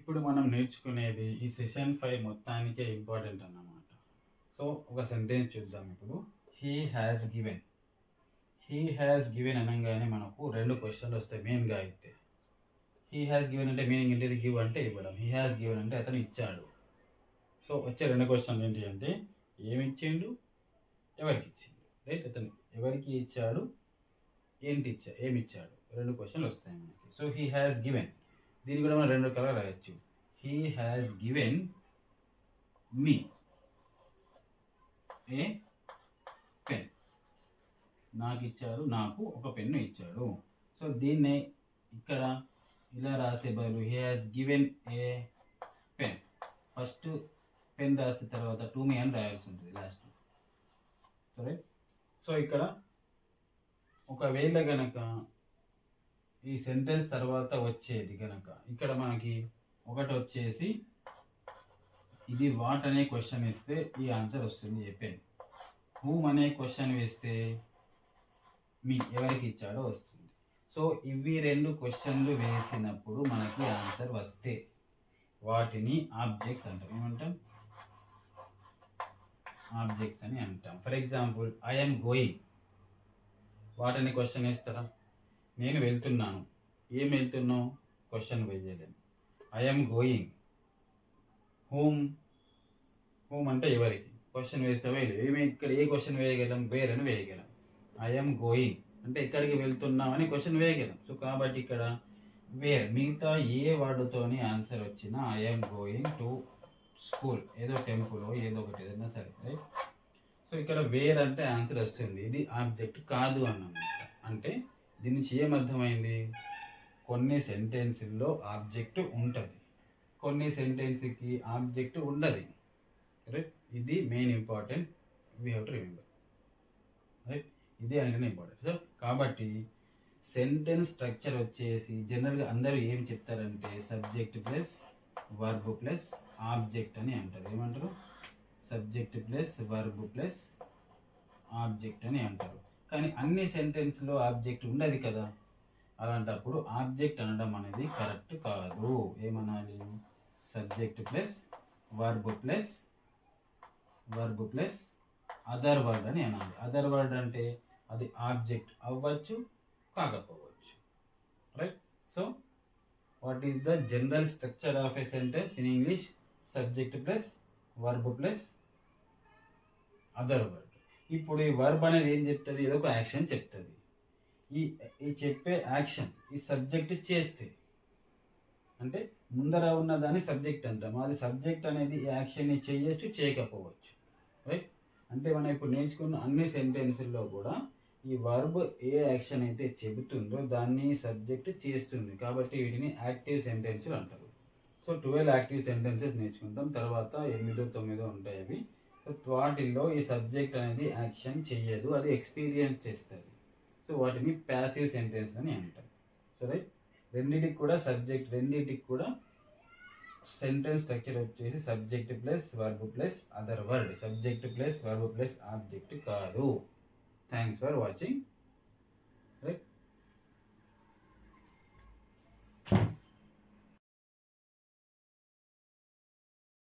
ఇప్పుడు మనం నేర్చుకునేది ఈ సెషన్ 5 మొత్తానికే ఇంపార్టెంట్ అన్నమాట. సో, ఒక సెంటెన్స్ చూద్దాం ఇప్పుడు. He has given. He has given అనంగానే మనకు 2 క్వెషన్‌లు వస్తాయి మెయిన్‌గా అయితే. హీ హాస్ గివెన్ అంటే మీనింగ్ ఏంటిది? గివ్ అంటే ఇవ్వడం. హీ హాస్ గివెన్ అంటే అతను ఇచ్చాడు. సో, వచ్చే 2 క్వెషన్‌లు ఏంటి అంటే ఏమిచ్చిండు? ఎవరికిచ్చిండు? రైట్? అతను ఎవరికి ఇచ్చాడు? ఏమిచ్చాడు? 2 క్వెషన్‌లు వస్తాయి మనకి. So, he has given. దీన్ని కూడా మనం 2 రకాలుగా రాయొచ్చు. He has given me a pen. నాకు ఒక పెన్ను ఇచ్చాడు. సో దీన్నే ఇక్కడ ఇలా రాసే బదులు he has given a pen. First pen రాసిన తర్వాత టు మీ అని రాయాల్సి ఉంటుంది లాస్ట్. సరే. సో ఇక్కడ ఒకవేళ గనక ఈ సెంటెన్స్ తర్వాత వచ్చేది గనక ఇక్కడ మనకి ఒకటి వచ్చేసి ఇది వాట్ అనే క్వశ్చన్ ఇస్తే ఈ ఆన్సర్ వస్తుంది ఏ పెన్. హూమ్ అనే క్వశ్చన్ వేస్తే మీ ఎవరికి ఇచ్చాడో వస్తుంది. సో ఇవి 2 క్వశ్చన్లు వేసినప్పుడు మనకి ఆన్సర్ వస్తే వాటిని ఆబ్జెక్ట్స్ అంటాం. ఏమంటాం? ఆబ్జెక్ట్స్ అని అంటాం. For example I'm going. What అనే క్వశ్చన్ వేస్తారా? నేను వెళ్తున్నాను. ఏం వెళ్తున్నావు? క్వశ్చన్ వేయలేము. I'm going. హూమ్ అంటే ఎవరికి? క్వశ్చన్ వేస్తే వేయలేదు. ఇక్కడ ఏ క్వశ్చన్ వేయగలం? వేర్ అని వేయగలం. ఐఎమ్ గోయింగ్ అంటే ఎక్కడికి వెళ్తున్నాం అని క్వశ్చన్ వేయగలం. సో కాబట్టి ఇక్కడ వేర్. మిగతా ఏ వర్డ్తోని ఆన్సర్ వచ్చినా ఐఎమ్ గోయింగ్ టు స్కూల్, ఏదో టెంపుల్ ఏదో ఒకటి ఏదైనా సరే, రైట్? సో ఇక్కడ వేర్ అంటే ఆన్సర్ వస్తుంది. ఇది ఆబ్జెక్ట్ కాదు అన్నమాట. అంటే దీని నుంచి ఏమర్థమైంది? కొన్ని సెంటెన్స్లో ఆబ్జెక్ట్ ఉంటుంది, కొన్ని సెంటెన్స్కి ఆబ్జెక్ట్ ఉండదు. రైట్? ఇది main important. We have to remember. Right? ఇది అనగానే ఇంపార్టెంట్. సో కాబట్టి సెంటెన్స్ స్ట్రక్చర్ వచ్చేసి జనరల్గా అందరూ ఏం చెప్తారంటే subject plus verb plus object అని అంటారు. ఏమంటారు? Subject plus verb plus object అని అంటారు. కానీ అన్ని సెంటెన్స్లో ఆబ్జెక్ట్ ఉండదు కదా. అలాంటప్పుడు ఆబ్జెక్ట్ అనడం అనేది కరెక్ట్ కాదు. ఏమనాలి? Subject plus verb plus other word అని అనాలి. అదర్ వర్డ్ అంటే అది ఆబ్జెక్ట్ అవ్వచ్చు, కాకపోవచ్చు. Right? So what is the general structure of a sentence in English? Subject plus verb plus other word. ఇప్పుడు ఈ వర్బ్ అనేది ఏం చెప్తుంది? ఏదో ఒక యాక్షన్ చెప్తుంది. ఈ చెప్పే యాక్షన్ ఈ సబ్జెక్ట్ చేస్తే అంటే ముందర ఉన్న దాన్ని సబ్జెక్ట్ అంటాం. అది సబ్జెక్ట్ అనేది ఈ యాక్షన్ని చేయొచ్చు, చేయకపోవచ్చు. రైట్? అంటే మనం ఇప్పుడు నేర్చుకున్న అన్ని సెంటెన్సుల్లో కూడా ఈ వర్బ్ ఏ యాక్షన్ అయితే చెబుతుందో దాన్ని సబ్జెక్ట్ చేస్తుంది. కాబట్టి వీటిని యాక్టివ్ సెంటెన్సులు అంటారు. సో 12 యాక్టివ్ సెంటెన్సెస్ నేర్చుకుంటాం. తర్వాత 8, 9 ఉంటాయి అవి. వాటిల్లో ఈ సబ్జెక్ట్ అనేది యాక్షన్ చెయ్యదు, అది ఎక్స్పీరియన్స్ చేస్తుంది. సో వాటిని ప్యాసివ్ సెంటెన్స్ అని అంటారు. So right? రెండింటికి కూడా సెంటెన్స్ స్ట్రక్చర్ వచ్చేసి subject plus verb plus other word. Subject plus verb plus object కాదు. Thanks for watching. రైట్?